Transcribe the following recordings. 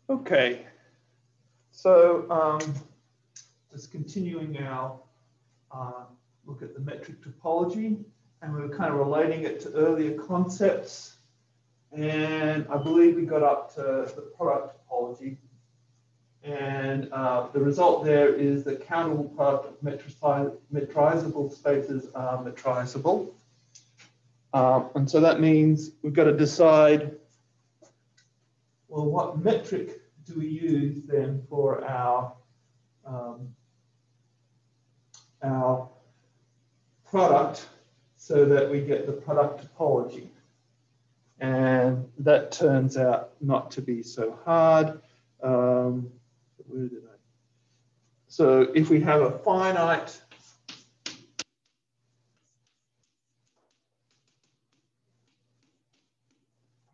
Okay, so just continuing our look at the metric topology, and we were kind of relating it to earlier concepts, and I believe we got up to the product topology, and the result there is the countable product of metrizable spaces are metrizable, and so that means we've got to decide, well, what metric do we use then for our product so that we get the product topology? And that turns out not to be so hard. Where did I? So if we have a finite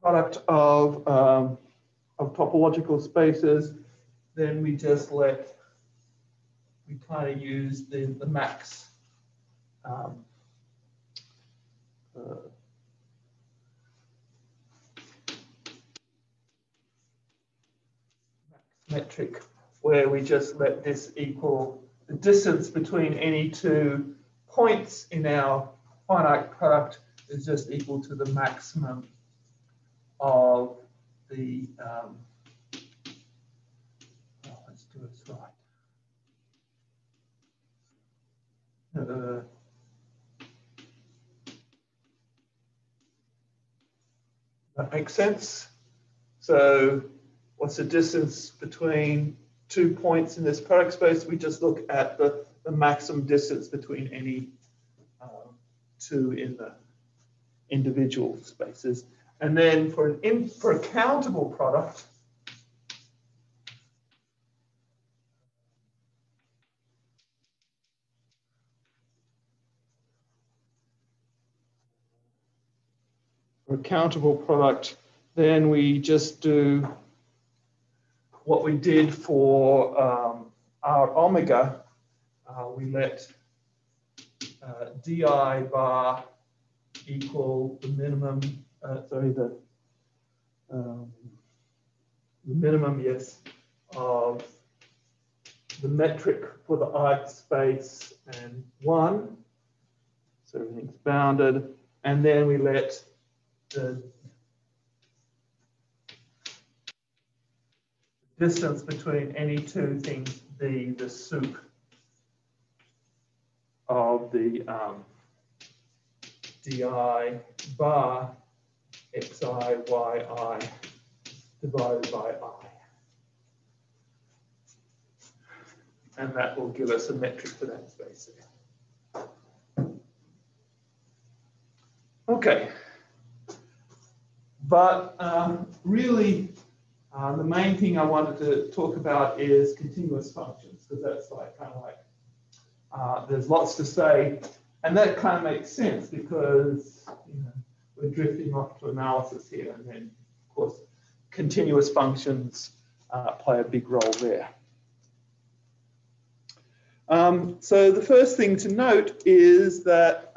product of topological spaces, then we just we kind of use the max metric, where we just let this equal the distance between any two points in our finite product is just equal to the maximum of the let's do this right. That makes sense. So what's the distance between 2 points in this product space? We just look at the maximum distance between any two in the individual spaces. And then for a countable product, then we just do what we did for our omega. We let di bar equal the minimum, the minimum, yes, of the metric for the ith space and 1. So everything's bounded. And then we let the distance between any two things be the sup of the di bar xi yi divided by I. And that will give us a metric for that space there. Okay. But really, the main thing I wanted to talk about is continuous functions, because that's there's lots to say, and that kind of makes sense because we're drifting off to analysis here, and then of course continuous functions play a big role there. So the first thing to note is that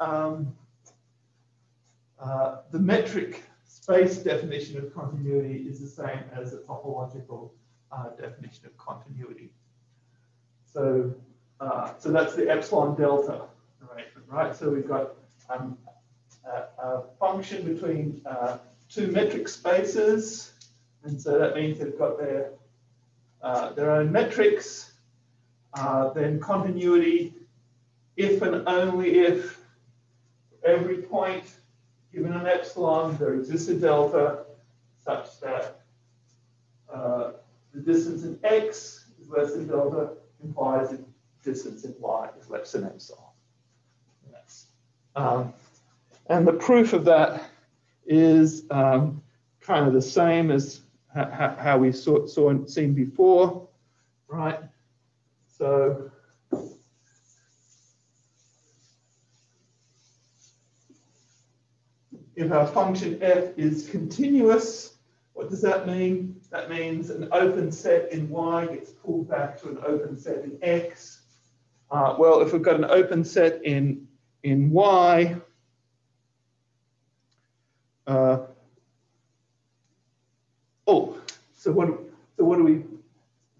the metric space definition of continuity is the same as the topological definition of continuity. So, so that's the epsilon delta arrangement, right? So we've got a function between two metric spaces, and so that means they've got their own metrics. Then continuity, if and only if every point given an epsilon, there exists a delta such that the distance in x is less than delta implies the distance in y is less than epsilon. And the proof of that is kind of the same as how we seen before, right? So if our function f is continuous, what does that mean? That means an open set in y gets pulled back to an open set in x. Well, if we've got an open set in y, so So what do we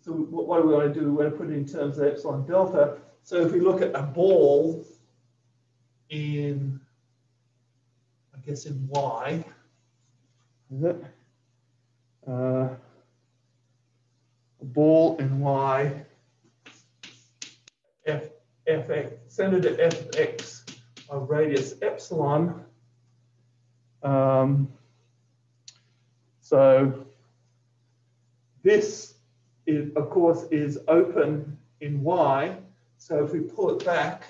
want to do? We want to put it in terms of epsilon delta. So if we look at a ball in, I guess in Y, is it? A ball in Y, fx, centered at fx of radius epsilon. So this is, of course, is open in Y. So if we pull it back,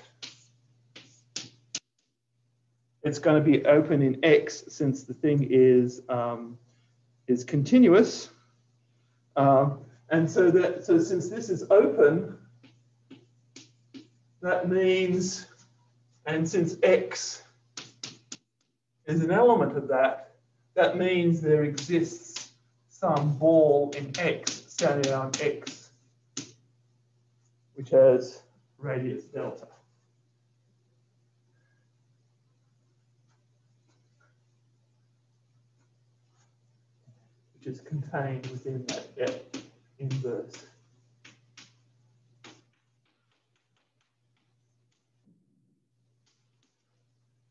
it's going to be open in X since the thing is continuous. And so since this is open, that means, and since X is an element of that, that means there exists some ball in X, standing on X, which has radius delta. Which is contained within that F inverse.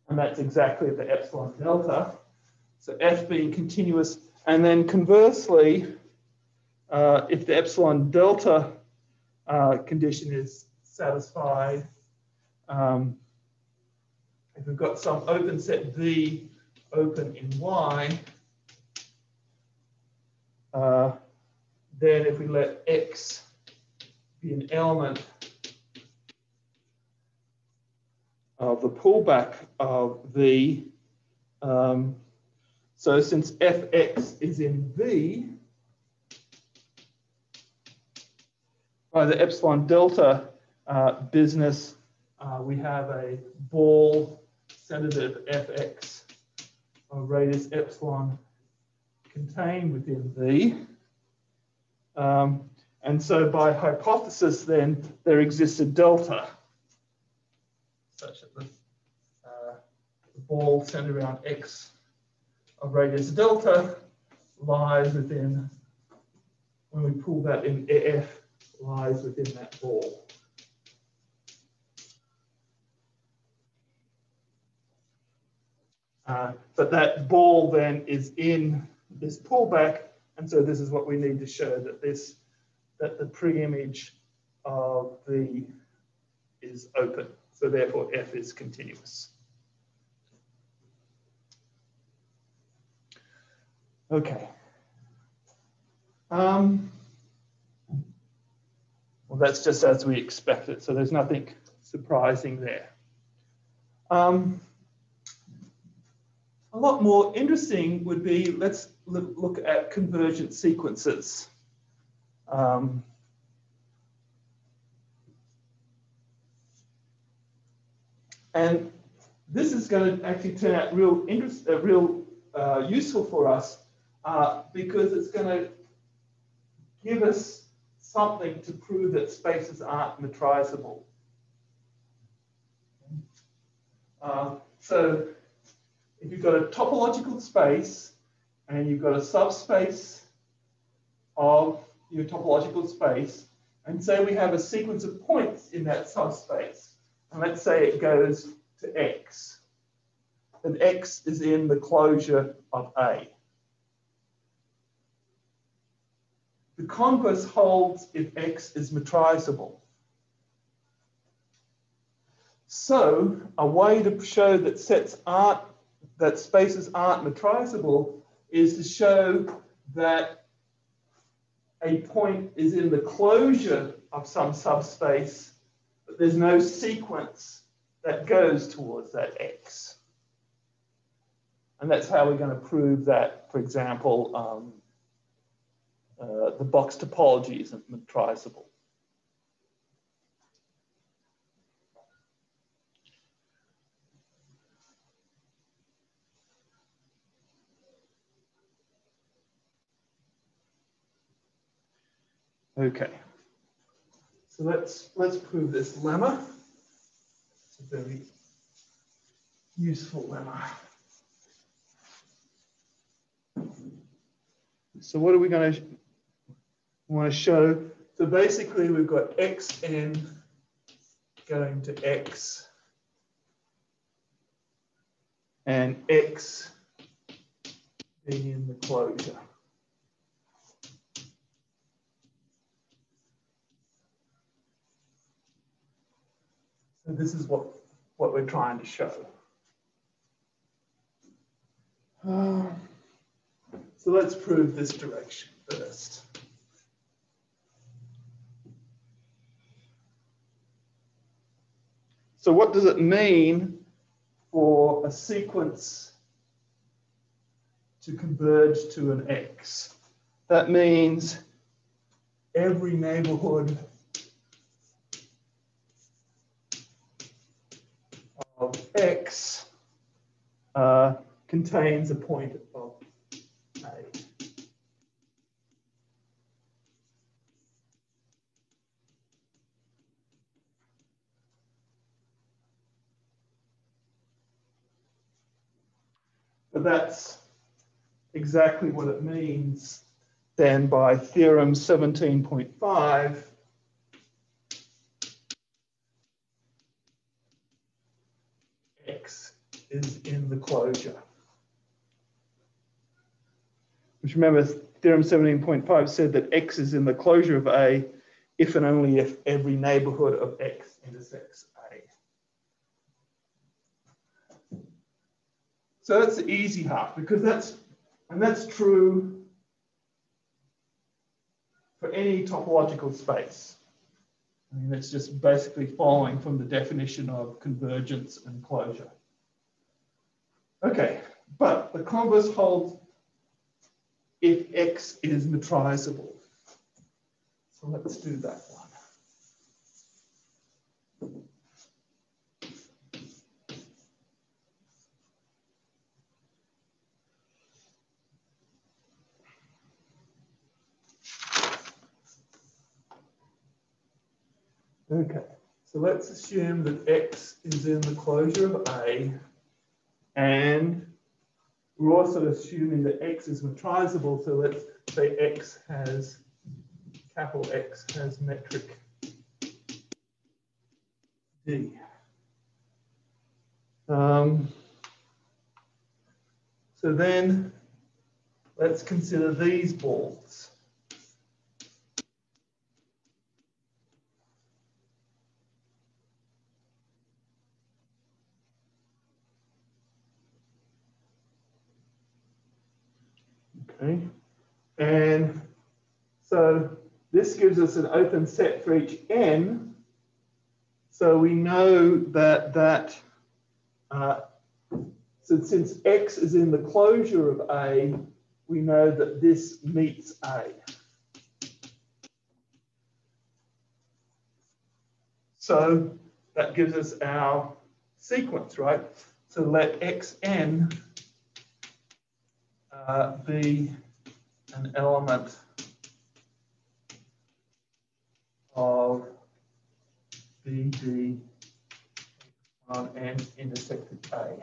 And that's exactly the epsilon delta. So F being continuous. And then conversely, if the epsilon delta condition is satisfied, if we've got some open set V open in Y, then if we let X be an element of the pullback of V, so since Fx is in V, by the epsilon delta business, we have a ball centered at Fx of radius epsilon contained within V. And so by hypothesis, then, there exists a delta such that the ball centered around X of radius delta lies within, when we pull that in F, lies within that ball. But that ball then is in this pullback, and so this is what we need to show, that that the pre-image of V is open. So therefore F is continuous. Okay. Well, that's just as we expected. So there's nothing surprising there. A lot more interesting would be, let's look at convergent sequences. And this is going to actually turn out real useful for us because it's going to give us something to prove that spaces aren't metrizable. So if you've got a topological space and you've got a subspace of your topological space, and say we have a sequence of points in that subspace, and let's say it goes to X, and X is in the closure of A. The converse holds if X is metrizable. So a way to show that spaces aren't metrizable is to show that a point is in the closure of some subspace, but there's no sequence that goes towards that X. And that's how we're going to prove that, for example, the box topology isn't metrizable. Okay, so let's prove this lemma. It's a very useful lemma. So what are we going to? I want to show, so basically we've got xn going to x and x being in the closure. So this is what we're trying to show. So let's prove this direction first. So what does it mean for a sequence to converge to an X? That means every neighborhood of X contains a point of A. But that's exactly what it means then by theorem 17.5. X is in the closure. Which remember, theorem 17.5 said that X is in the closure of A if and only if every neighborhood of X intersects A. So that's the easy half, because that's true for any topological space. I mean, it's just basically following from the definition of convergence and closure. Okay, but the converse holds if X is metrizable. So let's do that one. Okay, so let's assume that X is in the closure of A, and we're also assuming that X is metrizable, so let's say X has, capital X has metric D. So then let's consider these balls. Okay, and so this gives us an open set for each n. So we know that so since X is in the closure of A, we know that this meets A. So that gives us our sequence, right? So let Xn be an element of BD on n intersected A.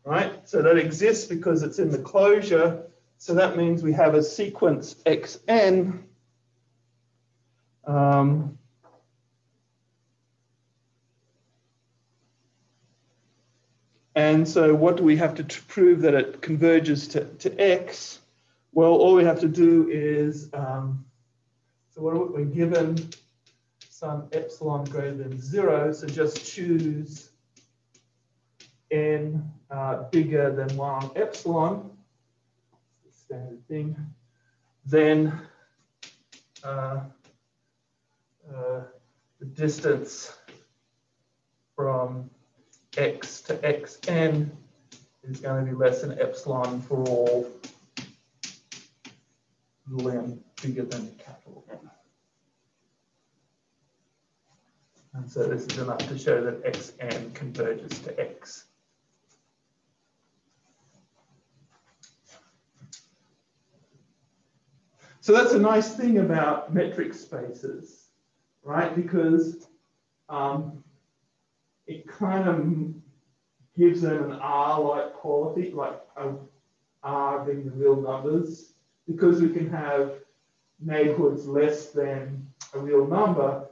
Right, so that exists because it's in the closure. So that means we have a sequence Xn. And so what do we have to prove that it converges to X? Well, all we have to do is, so what we're given some epsilon greater than 0, so just choose n bigger than 1 epsilon, standard thing, then the distance from X to Xn is going to be less than epsilon for all little m bigger than capital N. And so this is enough to show that Xn converges to X. So that's a nice thing about metric spaces, right? Because it kind of gives them an R-like quality, like R being the real numbers. Because we can have neighborhoods less than a real number,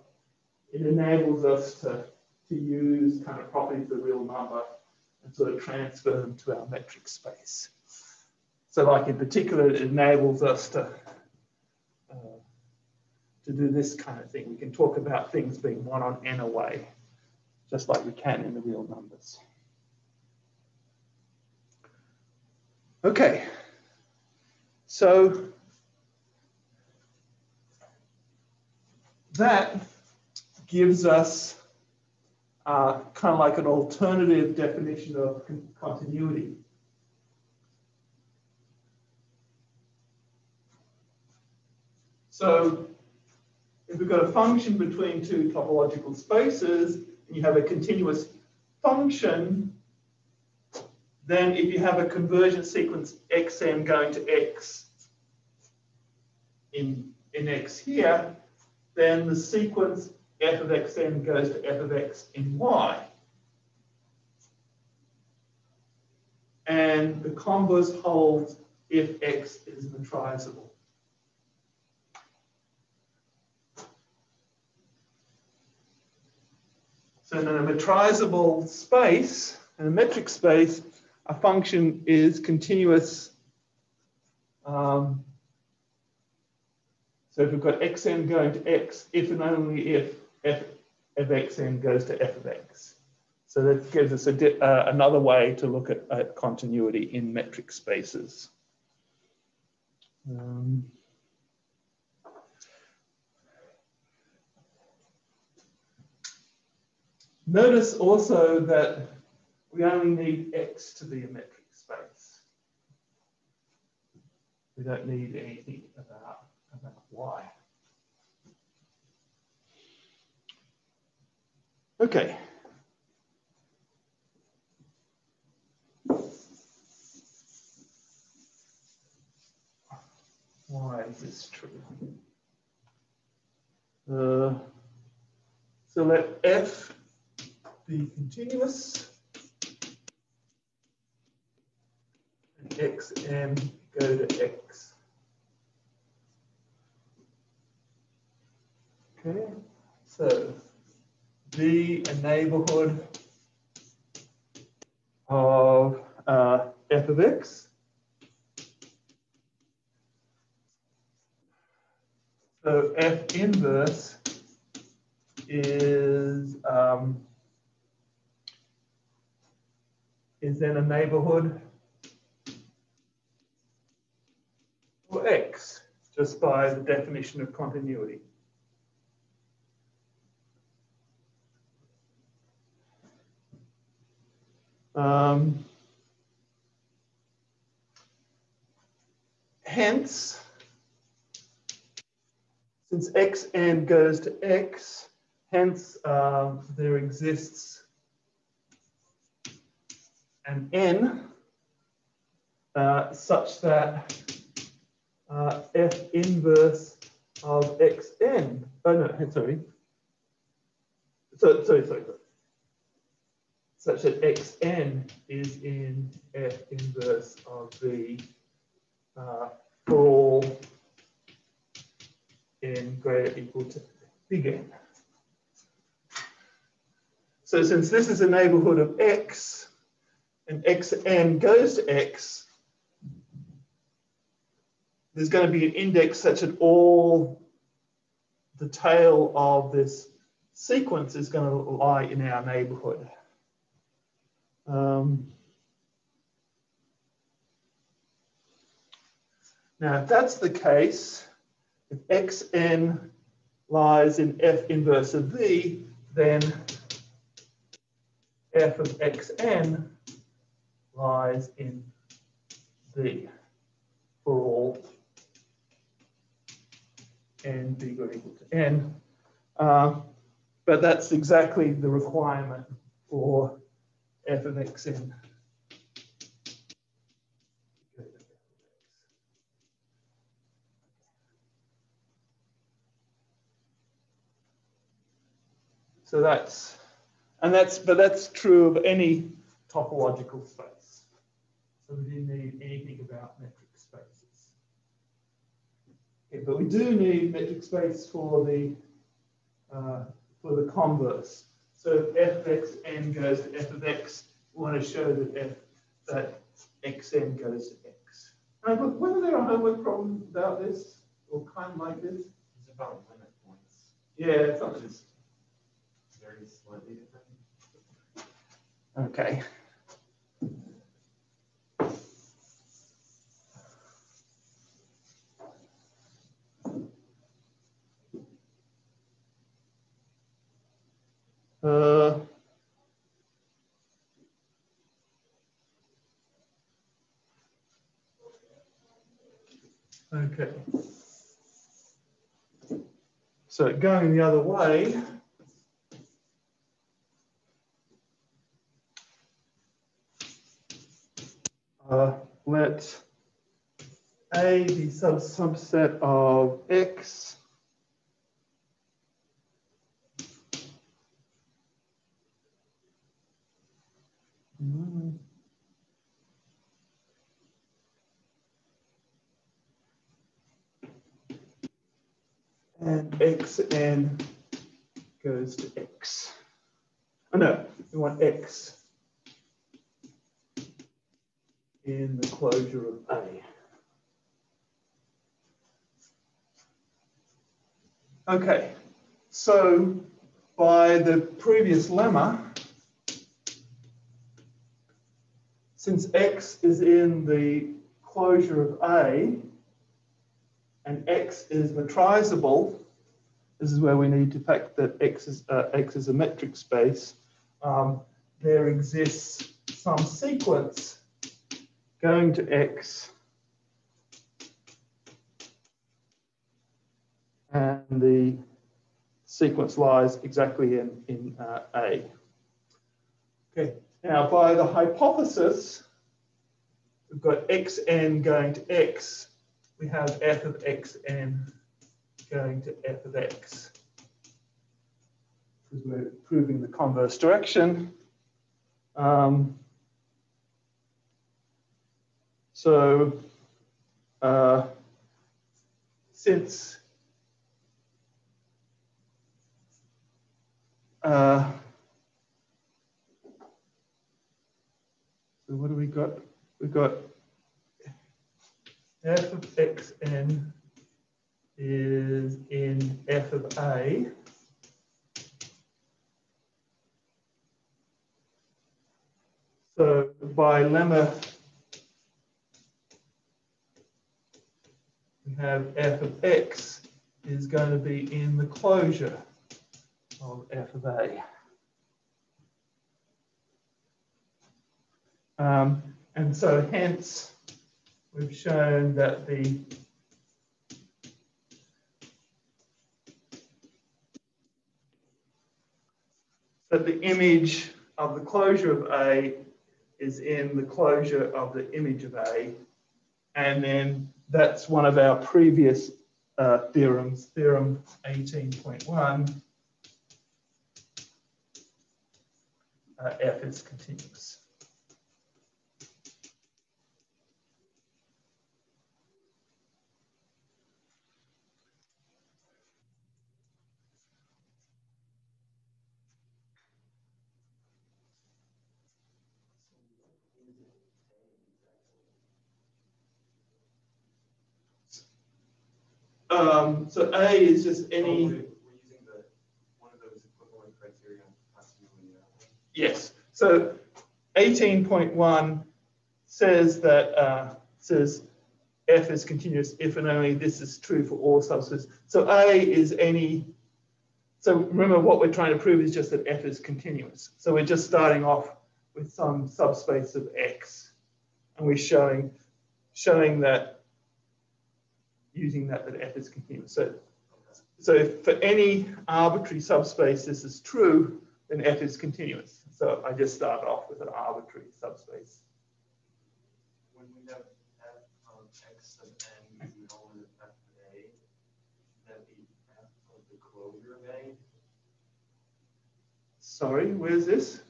it enables us to use kind of properties of the real number and sort of transfer them to our metric space. So like in particular, it enables us to do this kind of thing. We can talk about things being 1 on n away, just like we can in the real numbers. Okay, so that gives us kind of like an alternative definition of continuity. So if we've got a function between two topological spaces, and you have a continuous function, then if you have a convergent sequence xn going to x in x here, then the sequence f of xn goes to f of x in y. And the converse holds if x is metrizable. So in a metrizable space, in a metric space, a function is continuous. So if we've got xn going to x, if and only if f of xn goes to f of x. So that gives us another way to look at continuity in metric spaces. Notice also that we only need x to be a metric space. We don't need anything about y. Okay. Why is this true? So let f be continuous and xn go to x. Okay, so be a neighborhood of f of x. So f inverse is then a neighborhood for x, just by the definition of continuity. Hence, since xn goes to x, hence there exists an n such that f inverse of xn, oh no, sorry. Sorry. Such that xn is in f inverse of v for all n greater or equal to big N. So since this is a neighborhood of x, and xn goes to x, there's going to be an index such that all the tail of this sequence is going to lie in our neighborhood. Now, if that's the case, if xn lies in f inverse of v, then f of xn lies in v for all n bigger or equal to n. But that's exactly the requirement for f of xn. So but that's true of any topological space. So we didn't need anything about metric spaces. Okay, but we do need metric space for the converse. So if fxn goes to f of x, we want to show that xn goes to x. Now, look, wasn't there a homework problem about this, or kind of like this? It's about limit points. Yeah, it's not just very slightly different. Okay. Okay. So going the other way, let A be subset of X and Xn goes to X. Oh no, we want X in the closure of A. Okay, so by the previous lemma, since X is in the closure of A and X is metrizable, this is where we need to fact that X is a metric space. There exists some sequence going to X, and the sequence lies exactly in A. Okay, now by the hypothesis, we've got xn going to X. We have f of xn going to f of x. Because we're proving the converse direction. Since so what do we got? We've got f of xn is in f of a. So by lemma, we have f of x is going to be in the closure of f of a. And so hence, we've shown that the image of the closure of A is in the closure of the image of A. And then that's one of our previous theorems, theorem 18.1, F is continuous. So A is just any. We're using one of those equivalent criteria. Yes. So 18.1 says that says F is continuous if and only this is true for all subspaces. So A is any. So remember, what we're trying to prove is just that F is continuous. So we're just starting off with some subspace of X, and we're showing that. Using that F is continuous. So if for any arbitrary subspace this is true, then F is continuous. So I just start off with an arbitrary subspace. When we have f of x of n is known as f of a, should that be f of the closure of a? sorry, where's this?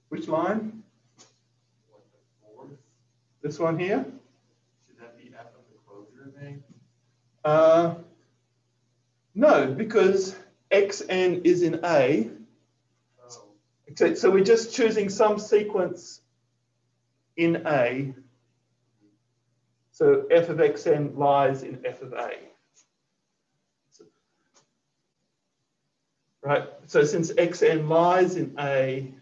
Which line? What, the fourth? This one here? Should that be f of the closure thing? No, because xn is in A. Oh. So we're just choosing some sequence in A. So f of xn lies in f of A. Right, so since xn lies in A,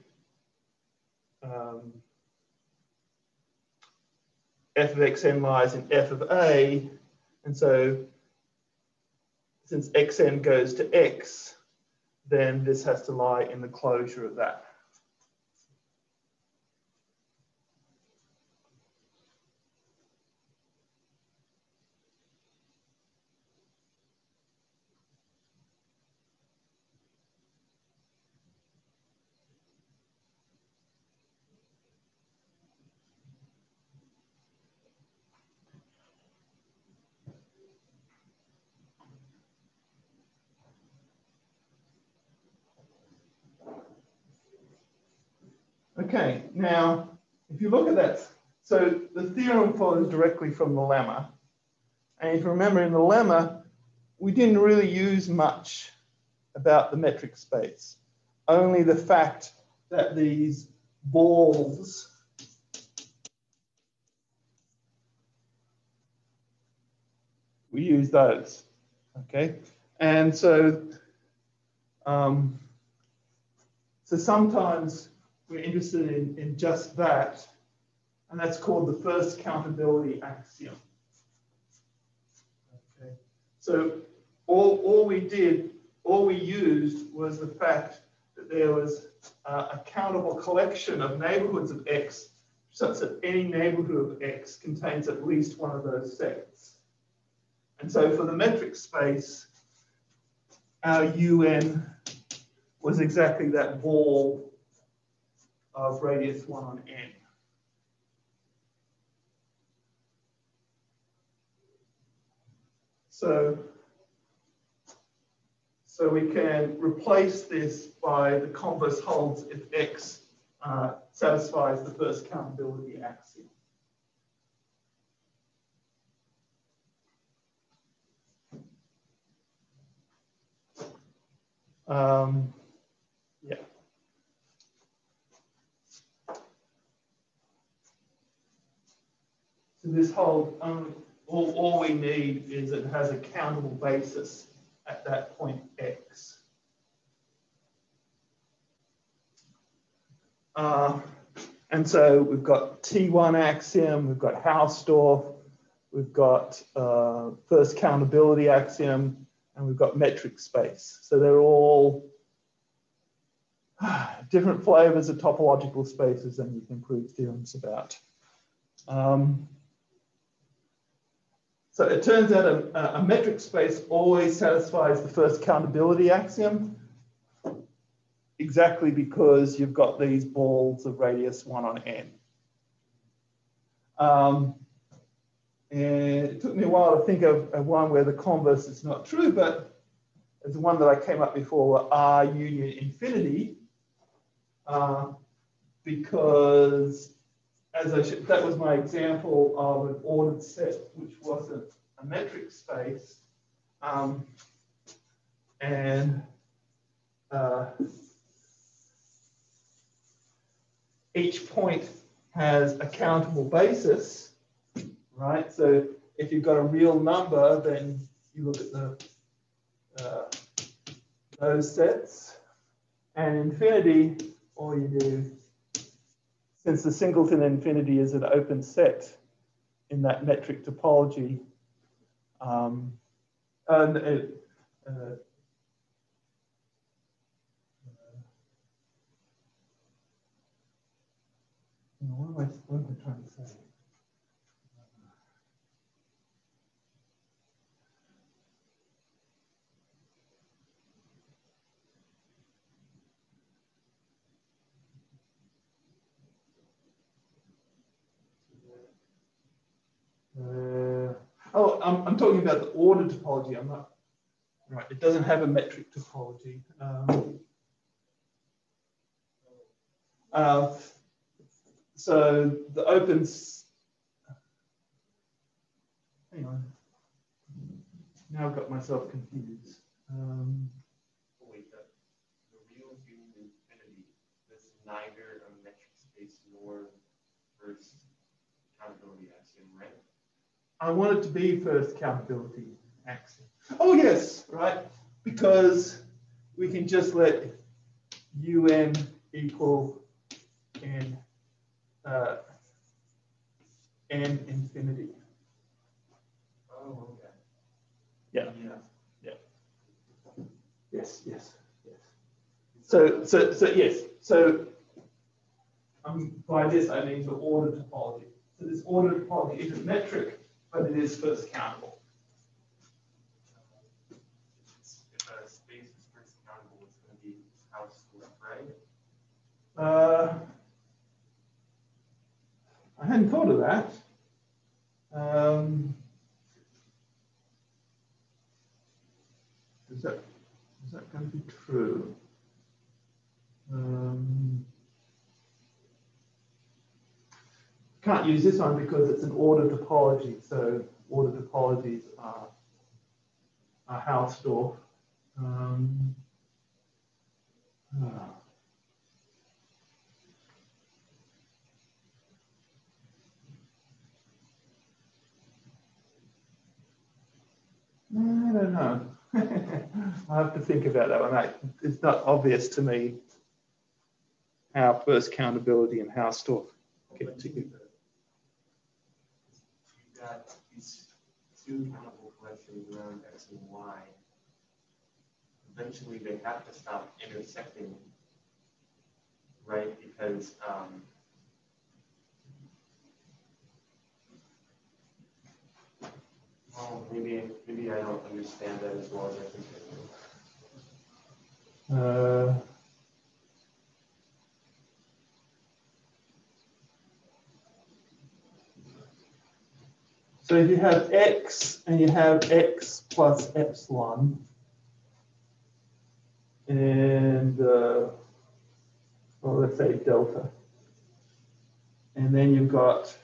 f of xn lies in f of A, and so since xn goes to x, then this has to lie in the closure of that. Okay, now, if you look at that, so the theorem follows directly from the lemma. And if you remember in the lemma, we didn't really use much about the metric space, only the fact that these balls we use those, okay? And so, so sometimes we're interested in just that, and that's called the first countability axiom. Okay. So all we used was the fact that there was a countable collection of neighborhoods of X such that any neighborhood of X contains at least one of those sets. And so for the metric space, our UN was exactly that ball of radius 1 on n. So we can replace this by the converse holds if X satisfies the first countability axiom. Yeah. So this hold, all we need is it has a countable basis at that point X. And so we've got T1 axiom, we've got Hausdorff, we've got first countability axiom, and we've got metric space. So they're all different flavors of topological spaces and you can prove theorems about. So it turns out a metric space always satisfies the first countability axiom, exactly because you've got these balls of radius 1 on n. And it took me a while to think of one where the converse is not true, but there's one that I came up before, R union infinity, because that was my example of an ordered set which wasn't a metric space. Each point has a countable basis, right? So if you've got a real number, then you look at those sets. And infinity, all you do, since the singleton infinity is an open set in that metric topology, what am I trying to say? I'm talking about the ordered topology. I'm not Right, it doesn't have a metric topology. So the hang on. Now I've got myself confused. Wait, the real union infinity is neither a metric space nor first countability axiom, right? I want it to be first countability axiom. Oh yes, right, because we can just let un equal n infinity. Oh, okay. Yeah. Yeah. Yes. So yes. So by this I mean the order topology. So this order topology isn't metric, but it is first countable. If a space is first countable, it's going to be house left, right? I hadn't thought of that. Is that going to be true? Can't use this one because it's an order topology. So order topologies are Hausdorff. I don't know. I have to think about that one. It's not obvious to me how first countability and Hausdorff get together. You've got these two countable collections around x and y. Eventually, they have to stop intersecting, right? Because well, maybe I don't understand that as well as I think I do. So if you have x and you have x plus epsilon, and well, let's say delta, and then you've got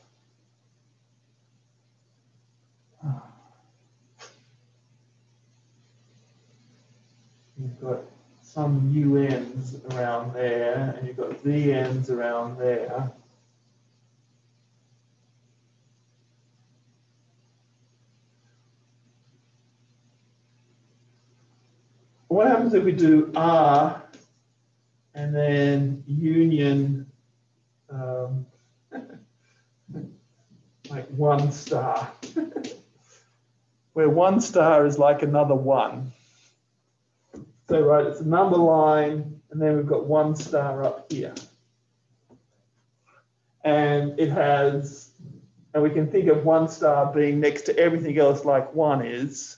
some UNs around there, and you've got VNs around there. What happens if we do R and then union like 1 star, where 1 star is like another 1. So right, it's a number line, and then we've got 1 star up here. And it has, and we can think of 1 star being next to everything else like 1 is.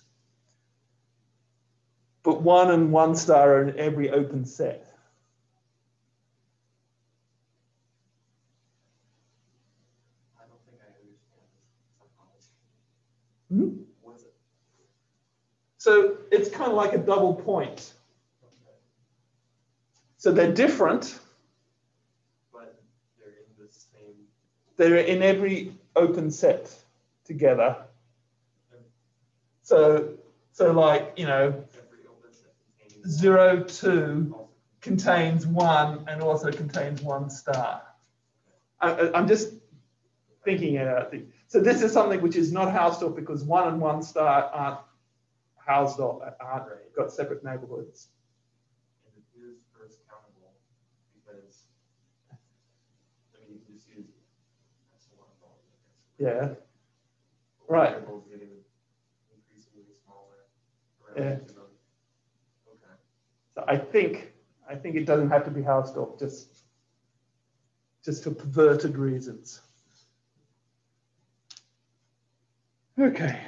But 1 and 1 star are in every open set. I don't think I understand this topology. Hmm? What is it? So it's kind of like a double point. Okay. So they're different. But they're in the same. They're in every open set together. So like, you know, Every open set containing 0, 2 contains 1 and also contains 1 star. I'm just thinking it out. So this is something which is not Hausdorff because 1 and 1 star aren't Hausdorff, aren't got separate neighborhoods. And it is first countable because I mean you can just use epsilon volume. Yeah. Right. Variables getting increasingly smaller. Yeah. Okay. So I think it doesn't have to be Hausdorff, just for perverted reasons. Okay.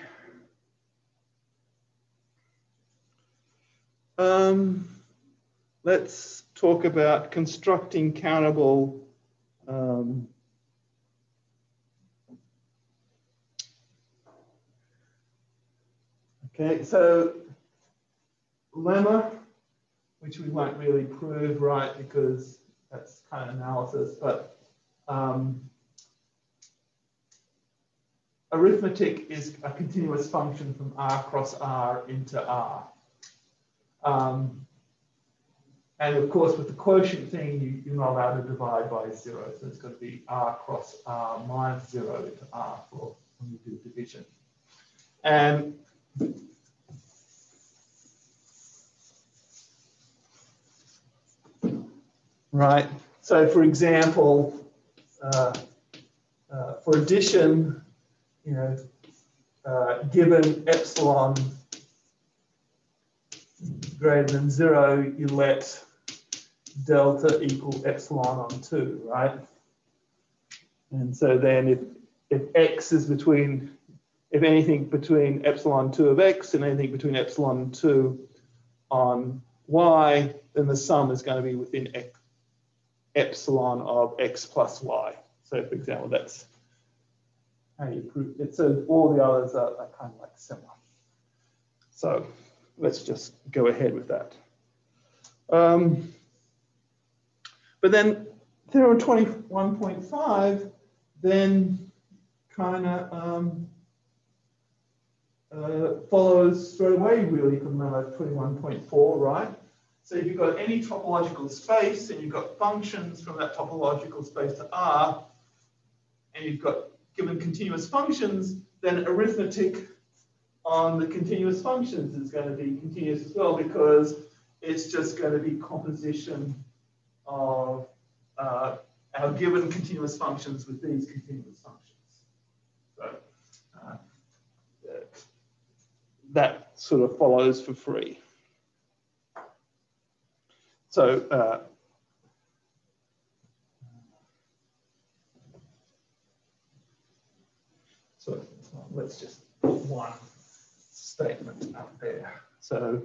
Let's talk about constructing countable okay, so lemma, which we won't really prove, right, because that's kind of analysis, but arithmetic is a continuous function from R cross R into R. And of course, with the quotient thing, you're not allowed to divide by 0. So it's going to be R cross R minus 0 into R for when you do division. And right. So for example, for addition, you know, given epsilon greater than 0, you let delta equal epsilon on 2, right? And so then if x is between, if anything between epsilon 2 of x and anything between epsilon 2 on y, then the sum is going to be within epsilon of x plus y. So for example, that's how you prove it. So all the others are kind of like similar. So let's just go ahead with that. But then theorem 21.5 then kind of follows straight away really from 21.4, right? So if you've got any topological space and you've got functions from that topological space to R, and you've got given continuous functions, then arithmetic on the continuous functions is going to be continuous as well, because it's just going to be composition of our given continuous functions with these continuous functions. So that sort of follows for free. So let's just put one statement up there. So,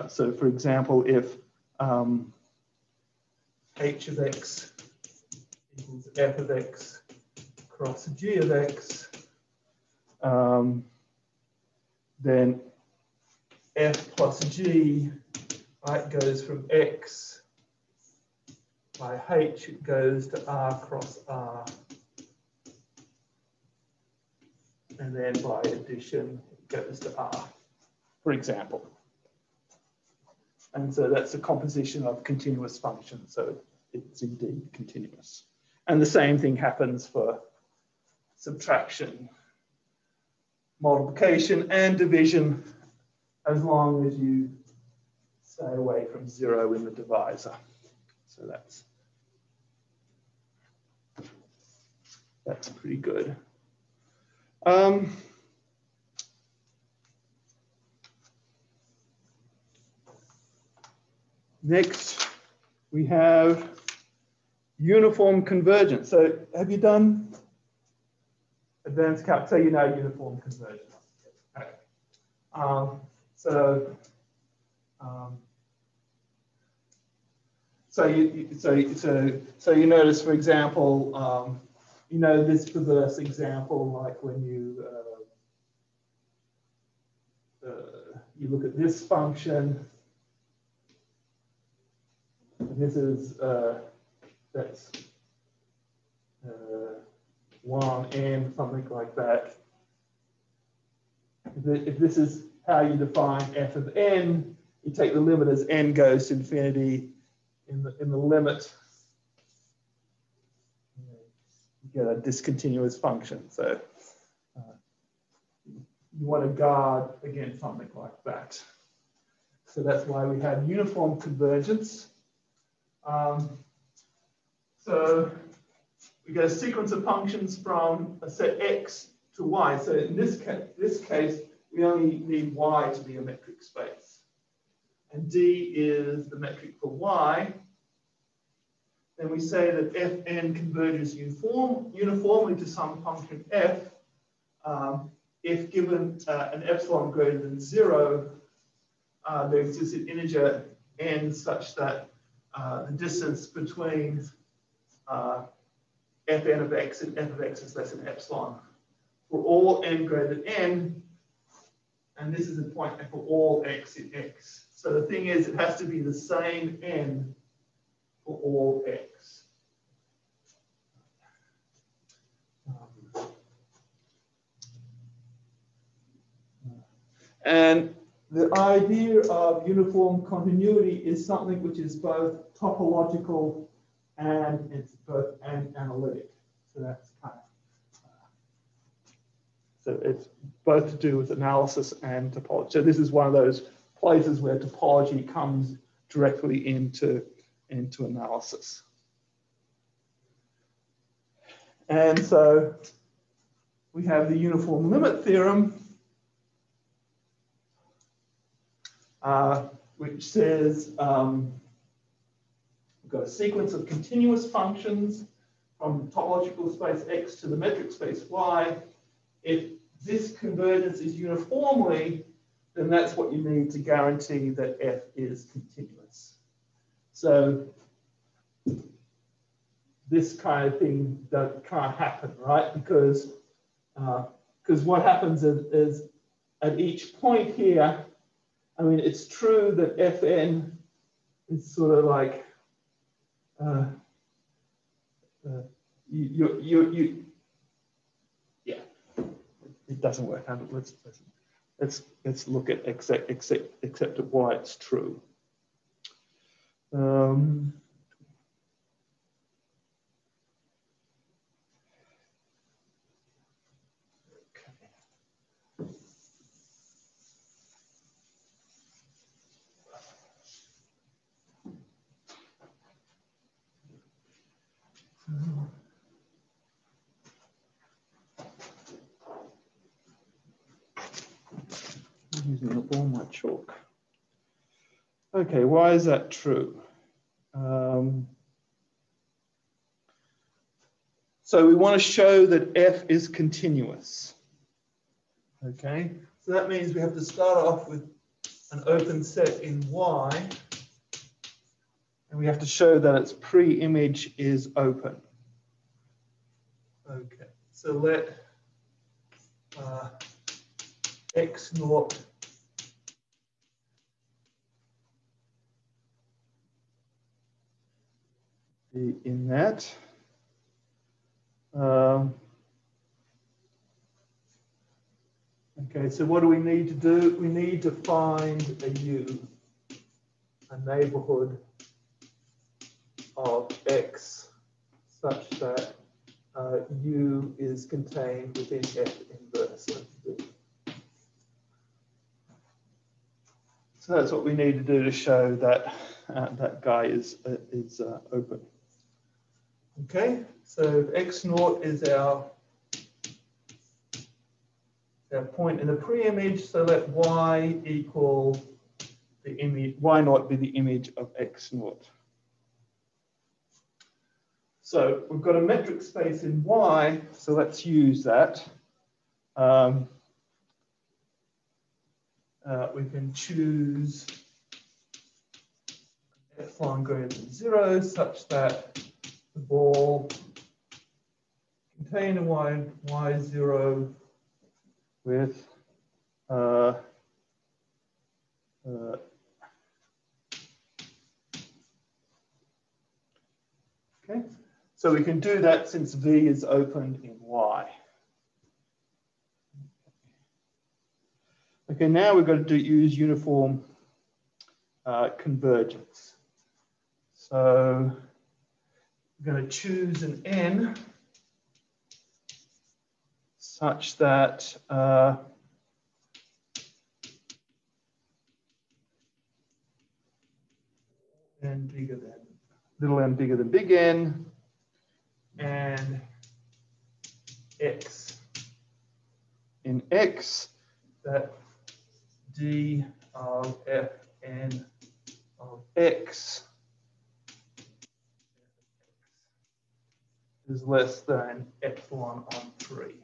so for example, if h of x equals f of x cross g of x, then f plus g, right, goes from x by h, it goes to r cross r. And then by addition, it goes to R, for example. And so that's a composition of continuous functions. So it's indeed continuous. And the same thing happens for subtraction, multiplication, and division, as long as you stay away from 0 in the divisor. So that's pretty good. Next, we have uniform convergence. So have you done advanced calc? So you know uniform convergence. Okay. So you notice, for example, you know this perverse example, like when you look at this function. This is that's 1 n, something like that. If this is how you define f of n, you take the limit as n goes to infinity. In the limit, you get a discontinuous function. So you want to guard against something like that. So that's why we have uniform convergence. So we get a sequence of functions from a set x to y. So in this case, we only need y to be a metric space. And D is the metric for y. Then we say that Fn converges uniformly to some function f if given an epsilon greater than 0, there exists an integer n such that the distance between Fn of x and f of x is less than epsilon. For all n greater than n, and this is a point for all x in X. So the thing is, it has to be the same n for all x. And the idea of uniform continuity is something which is both topological and it's both analytic. So that's kind of so it's both to do with analysis and topology. So this is one of those places where topology comes directly into analysis. And so we have the uniform limit theorem, which says we've got a sequence of continuous functions from the topological space X to the metric space Y. If this convergence is uniformly, then that's what you need to guarantee that F is continuous. So this kind of thing can't happen, right? Because what happens is at each point here, I mean, it's true that Fn is sort of like yeah, it doesn't work. Let's look at except at why it's true. I'm using up all my chalk. Okay, why is that true? So we want to show that F is continuous. Okay, so that means we have to start off with an open set in Y, and we have to show that its pre-image is open. Okay, so let X naught be in that. Okay, so what do we need to do? We need to find a U, a neighborhood of X such that U is contained within F inverse of V. So that's what we need to do to show that that guy is open. Okay, so X naught is our point in the pre-image, so let Y equal the image, Y naught be the image of X naught. So we've got a metric space in Y, so let's use that. We can choose epsilon greater than 0 such that the ball contain a y0 with okay, so we can do that since V is opened in Y. Okay, now we've got to use uniform convergence. So we're going to choose an N such that n bigger than little n bigger than big N, and X in X that D of Fn of X is less than epsilon on 3.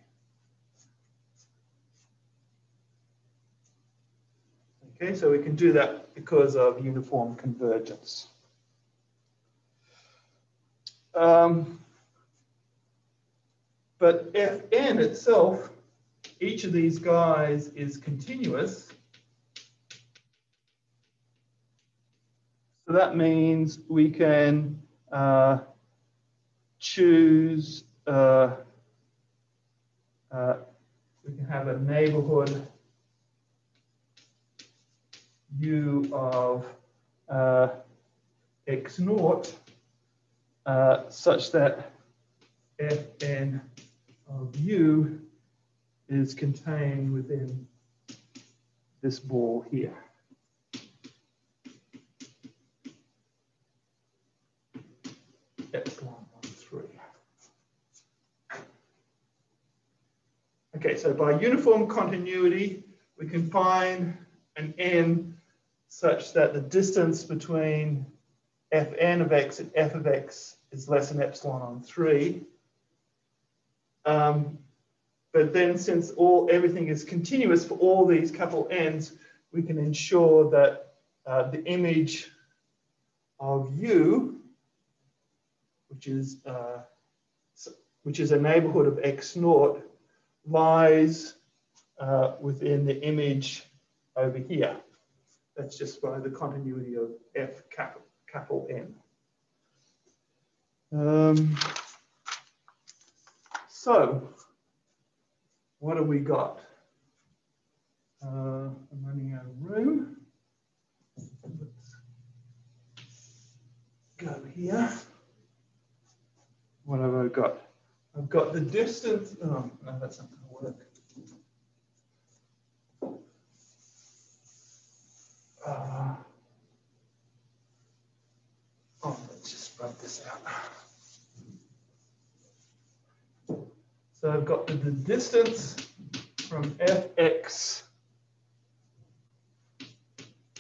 Okay, so we can do that because of uniform convergence. But Fn itself each of these guys is continuous. So that means we can choose, we can have a neighborhood U of x naught such that Fn of U is contained within this ball here. Epsilon 1, 3. Okay, so by uniform continuity, we can find an n such that the distance between Fn of x and f of x is less than epsilon on 3. But then since everything is continuous for all these capital N's, we can ensure that the image of U, which is a neighborhood of x naught, lies within the image over here. That's just by the continuity of F capital N. So what have we got? I'm running out of room. Let's go here. What have I got? I've got the distance. Oh, no, that's not going to work. Let's just rub this out. So I've got the distance from Fx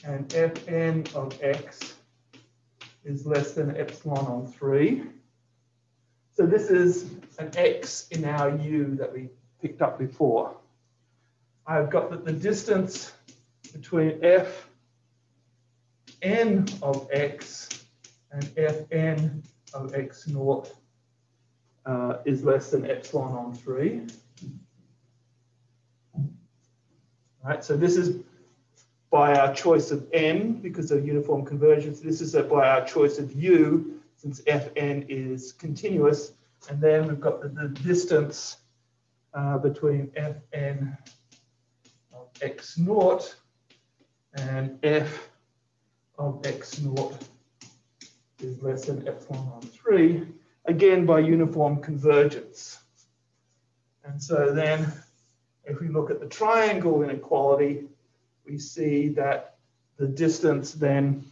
and Fn of x is less than epsilon on 3. So this is an x in our U that we picked up before. I've got that the distance between Fn of x and Fn of x naught is less than epsilon on 3. All right, so this is by our choice of n because of uniform convergence. This is by our choice of U since Fn is continuous. And then we've got the distance between Fn of x naught and F of x naught is less than epsilon on 3, again by uniform convergence. And so then if we look at the triangle inequality, we see that the distance then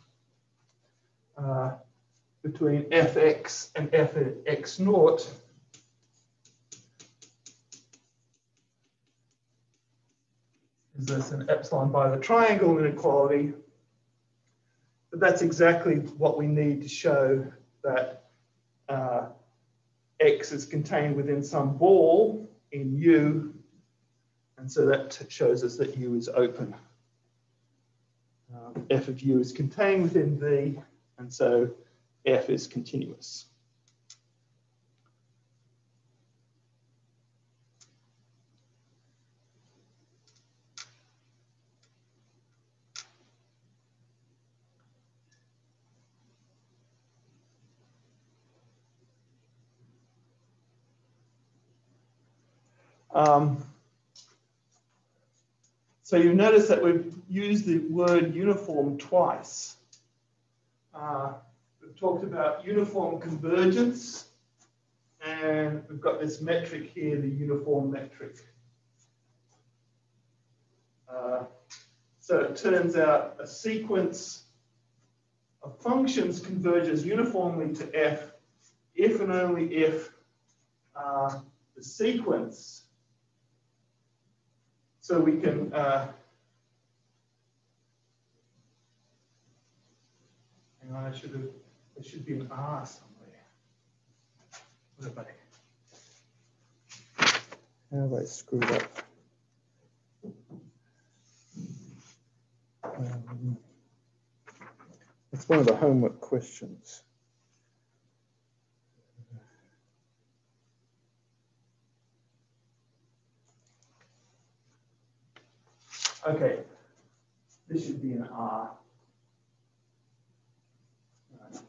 between Fx and Fx naught is less than epsilon by the triangle inequality. But that's exactly what we need to show that x is contained within some ball in U, and so that shows us that U is open. F of U is contained within V, and so F is continuous. So you notice that we've used the word uniform twice. We've talked about uniform convergence, and we've got this metric here, the uniform metric. So it turns out a sequence of functions converges uniformly to F if and only if the sequence. So we can hang on, there should be an R somewhere. What have how have I screwed up? It's one of the homework questions. Okay, this should be an R. Right.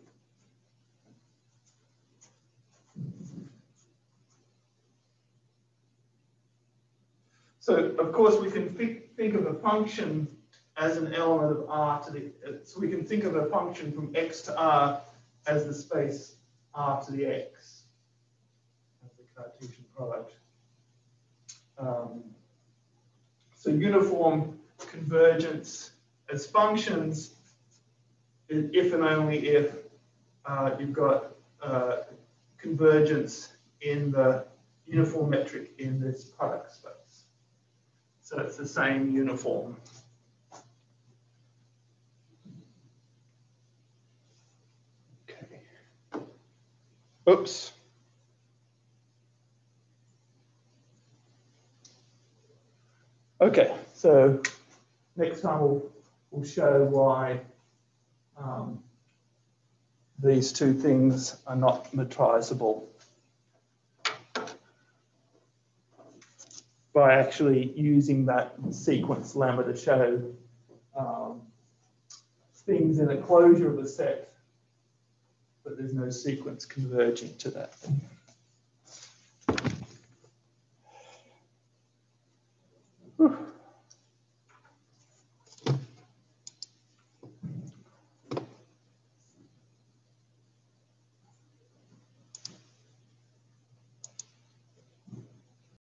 So of course we can think of a function as an element of R to the, so we can think of a function from X to R as the space R to the X, as the Cartesian product. So uniform convergence as functions, if and only if you've got convergence in the uniform metric in this product space. So it's the same uniform. Okay. Oops. Okay, so next time we'll show why these two things are not metrizable by actually using that sequence lemma to show things in a closure of a set, but there's no sequence converging to that thing. Whew.